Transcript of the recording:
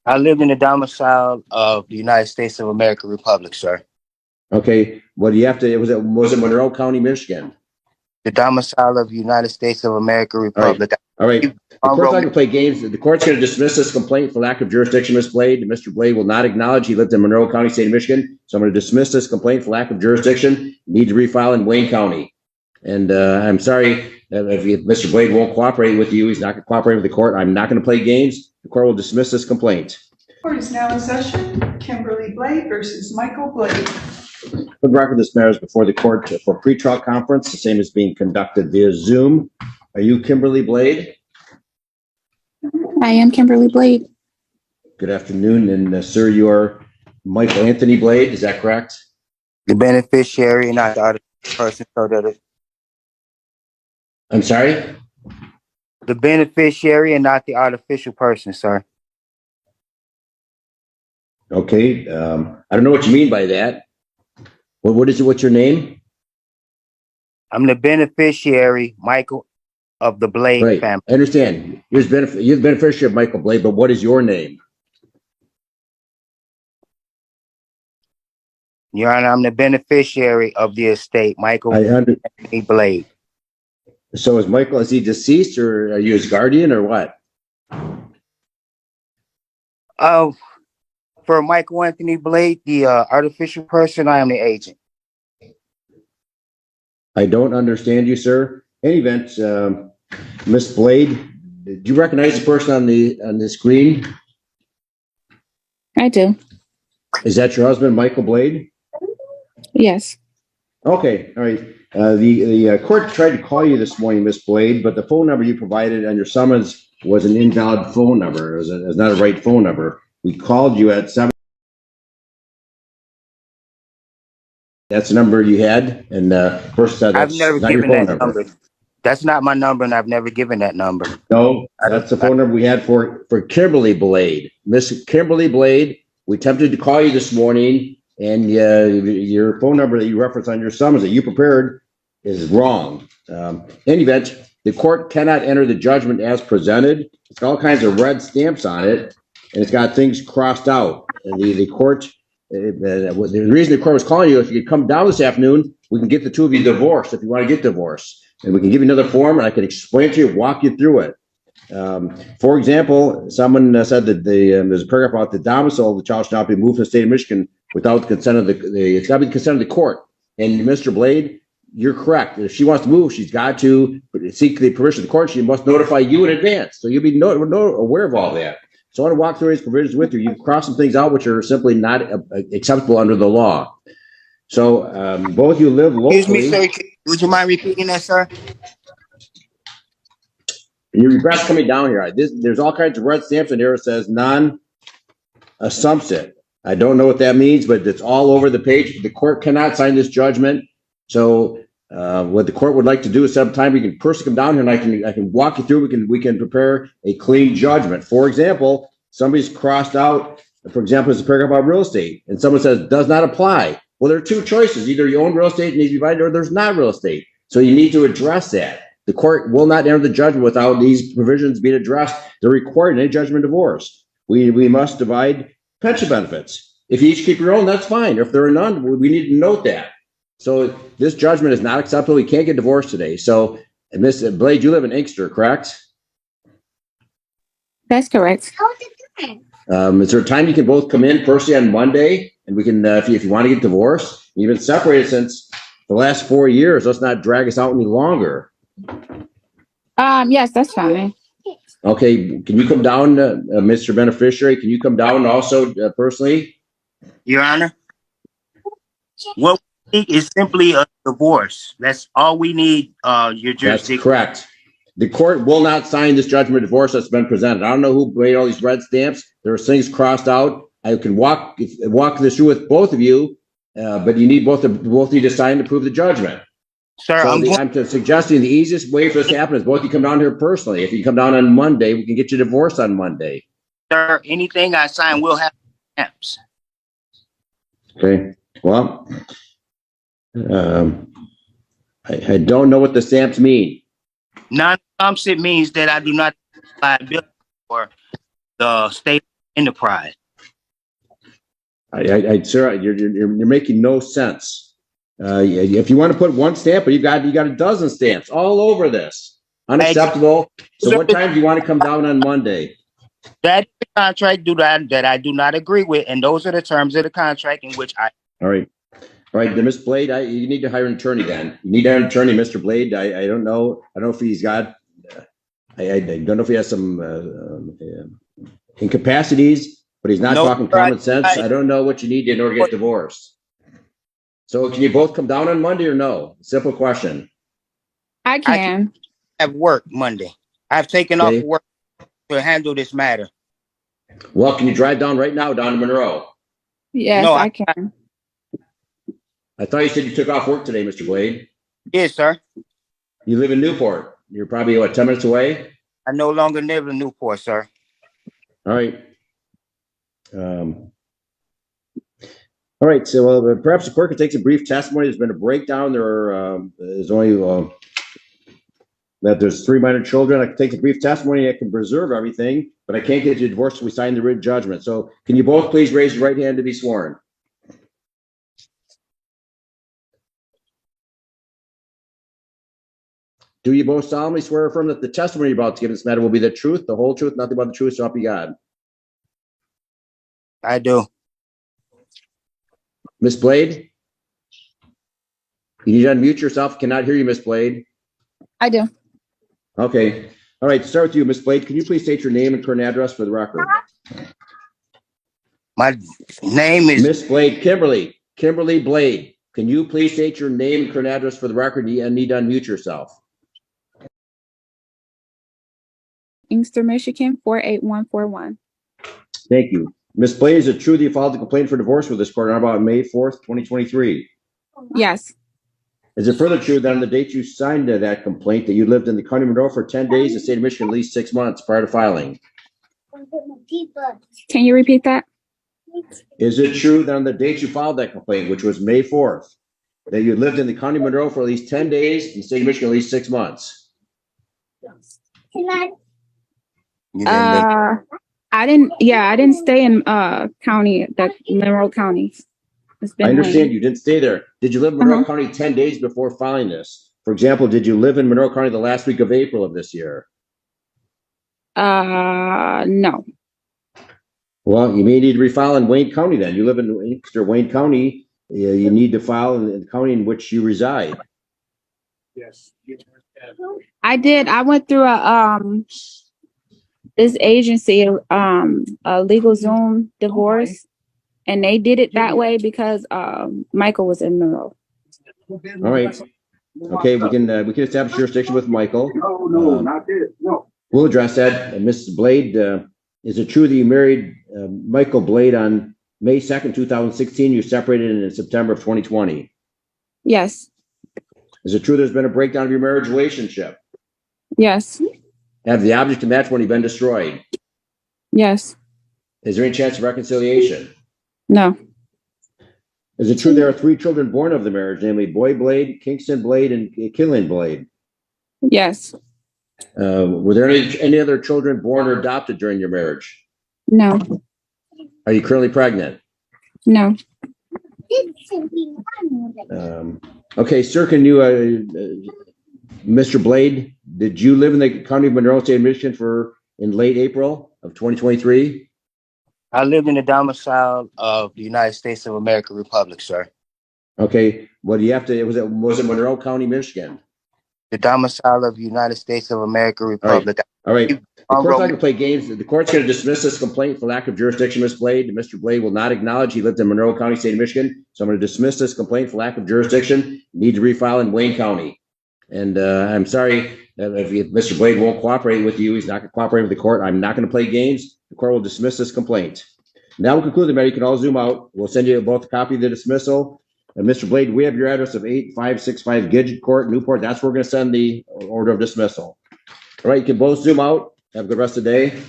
I live in the domicile of the United States of America Republic, sir. Okay. What do you have to? Was it Monroe County, Michigan? The domicile of the United States of America All right. Republic. All right. The court's not Monroe, going to play games. The court's going to dismiss this complaint for lack of jurisdiction, Ms. Blade. Mr. Blade will not acknowledge he lived in Monroe County, state of Michigan. So I'm going to dismiss this complaint for lack of jurisdiction. Need to refile in Wayne County. And I'm sorry if Mr. Blade won't cooperate with you. He's not going to cooperate with the court. I'm not going to play games. The court will dismiss this complaint. Court is now in session. Kimberly Blade versus Michael Blade. For the record, this matter is before the court for pretrial conference. The same is being conducted via Zoom. Are you Kimberly Blade? I am Kimberly Blade. Good afternoon. And sir, you are Michael Anthony Blade. Is that correct? the beneficiary, not the other person, so that I'm sorry? the beneficiary and not the artificial person, sir. Okay. I don't know what you mean by that. What is it? What's your name? I'm the beneficiary, Michael, of the Blade Right. family. I understand. You're the beneficiary of Michael Blade, but what is your name? Your Honor, I'm the beneficiary of the estate, Michael Anthony Blade. So is he deceased, or are you his guardian, or what? For Michael Anthony Blade, the artificial person, I am the agent. I don't understand you, sir. In any event, Miss Blade, do you recognize the person on the screen? I do. Is that your husband, Michael Blade? Yes. Okay, all right. The court tried to call you this morning, Miss Blade, but the phone number you provided on your summons was an invalid phone number. It was not a right phone number. We called you at 7. That's the number you had, and first said I've that's never not your given phone that number. number. That's not my number, and I've never given that number. No, that's the phone number we had for Kimberly Blade. Miss Kimberly Blade, we attempted to call you this morning, and your phone number that you referenced on your summons that you prepared is wrong. In any event, the court cannot enter the judgment as presented. It's got all kinds of red stamps on it, and it's got things crossed out. And the court, the reason the court was calling you, if you could come down this afternoon, we can get the two of you divorced if you want to get divorced. And we can give you another form, and I can explain to you, walk you through it. For example, someone said that there's a paragraph about the domicile of the child should not be moved to the state of Michigan without the consent of it's got to be the consent of the court. And Mr. Blade, you're correct. If she wants to move, she's got to seek the permission of the court. She must notify you in advance, so you'll be aware of all that. So I want to walk through these provisions with you. You've crossed some things out which are simply not acceptable under the law. So both of you live locally. Excuse me, sir. Would you mind repeating that, sir? You regret coming down here. There's all kinds of red stamps in here. It says non-assumptive. I don't know what that means, but it's all over the page. The court cannot sign this judgment. So what the court would like to do is sometime we can personally come down here and I can walk you through. We can prepare a clean judgment. For example, somebody's crossed out. For example, there's a paragraph about real estate, and someone says does not apply. Well, there are two choices. Either you own real estate and needs to be divided, or there's not real estate. So you need to address that. The court will not enter the judgment without these provisions being addressed. They're required in any judgment divorce. We must divide pension benefits. If you each keep your own, that's fine. If there are none, we need to note that. So this judgment is not acceptable. You can't get divorced today. So, Ms. Blade, you live in Inkster, correct? That's correct. Is there a time you can both come in personally on Monday, and we can, if you want to get divorced, you've been separated since the last 4 years. Let's not drag us out any longer. Yes, that's fine. Okay, can you come down, Mr. Beneficiary? Can you come down also personally? Your Honor, what we need is simply a divorce. That's all we need. Your jurisdiction. That's correct. The court will not sign this judgment of divorce that's been presented. I don't know who made all these red stamps. There are things crossed out. I can walk this through with both of you, but you need both need to sign to prove the judgment. Sir, So I'm suggesting the easiest way for this to happen is both you come down here personally. If you come down on Monday, we can get you divorced on Monday. sir, anything I sign will have stamps. Okay. Well, I don't know what the stamps mean. Non-assumptive means that I do not have liability for the state of enterprise. Sir, you're making no sense. If you want to put one stamp, but you got a dozen stamps all over this. Unacceptable. So what time do you want to come down on Monday? That contract that I do not agree with, and those are the terms of the contract in which I. All right. All right, then Ms. Blade, you need to hire an attorney then. You need to hire an attorney, Mr. Blade. I don't know. I don't know if he's got, I don't know if he has some incapacities, but he's not No, talking common sense. I don't know what you need in order to get divorced. So can you both come down on Monday or no? Simple question. I can. Have work Monday. I've taken Okay. off work to handle this matter. Well, can you drive down right now down to Monroe? Yes, No, I can. I thought you said you took off work today, Mr. Blade. Yes, sir. You live in Newport. You're probably, 10 minutes away? I no longer live in Newport, sir. All right. All right. So perhaps the court could take some brief testimony. There's been a breakdown. There's only that there's 3 minor children. I can take a brief testimony. I can preserve everything, but I can't get you divorced until we sign the written judgment. So can you both please raise your right hand to be sworn? Do you both solemnly swear or affirm that the testimony you're about to give in this matter will be the truth, the whole truth, nothing but the truth, so help you God? I do. Miss Blade? You need to unmute yourself. Cannot hear you, Miss Blade. I do. Okay. All right. To start with you, Miss Blade, can you please state your name and current address for the record? My name is Miss Blade, Kimberly Blade. Can you please state your name and current address for the record and need to unmute yourself? Inkster, Michigan, 48141. Thank you. Miss Blade, is it true that you filed a complaint for divorce with this court on about May 4th, 2023? Yes. Is it further true that on the date you signed that complaint that you lived in the county of Monroe for 10 days, the state of Michigan, at least 6 months prior to filing? Can you repeat that? Is it true that on the date you filed that complaint, which was May 4th, that you lived in the county of Monroe for at least 10 days, in the state of Michigan, at least 6 months? You didn't live- I didn't stay in Monroe County. It's been I understand Wayne. you didn't stay there. Did you live in Monroe County 10 days before filing this? For example, did you live in Monroe County the last week of April of this year? No. Well, you may need to refile in Wayne County then. You live in Inkster, Wayne County. You need to file in the county in which you reside. Yes. I did. I went through this agency, a legal Zoom divorce, and they did it that way because Michael was in Monroe. All right. Okay, we can establish jurisdiction with Michael. No, not this. No. We'll address that. And Mrs. Blade, is it true that you married Michael Blade on May 2nd, 2016? You separated in September of 2020. Yes. Is it true there's been a breakdown of your marriage relationship? Yes. Have the object of matrimony been destroyed? Yes. Is there any chance of reconciliation? No. Is it true there are 3 children born of the marriage, namely Boy Blade, Kingston Blade, and Killian Blade? Yes. Were there any other children born or adopted during your marriage? No. Are you currently pregnant? No. Okay, sir, can you, Mr. Blade, did you live in the county of Monroe, state of Michigan in late April of 2023? I live in the domicile of the United States of America Republic, sir. Okay, well, do you have to, was it Monroe County, Michigan? The domicile of the United States of America Republic. All right. The court's not going to play games. The court's going to dismiss this complaint for lack of jurisdiction, Ms. Blade. Mr. Blade will not acknowledge he lived in Monroe County, state of Michigan. So I'm going to dismiss this complaint for lack of jurisdiction. You need to refile in Wayne County. And I'm sorry if Mr. Blade won't cooperate with you. He's not going to cooperate with the court. I'm not going to play games. The court will dismiss this complaint. Now we'll conclude the matter. You can all zoom out. We'll send you both a copy of the dismissal. And Mr. Blade, we have your address of 8565 Gidget Court, Newport. That's where we're going to send the order of dismissal. All right, you can both zoom out. Have a good rest of the day.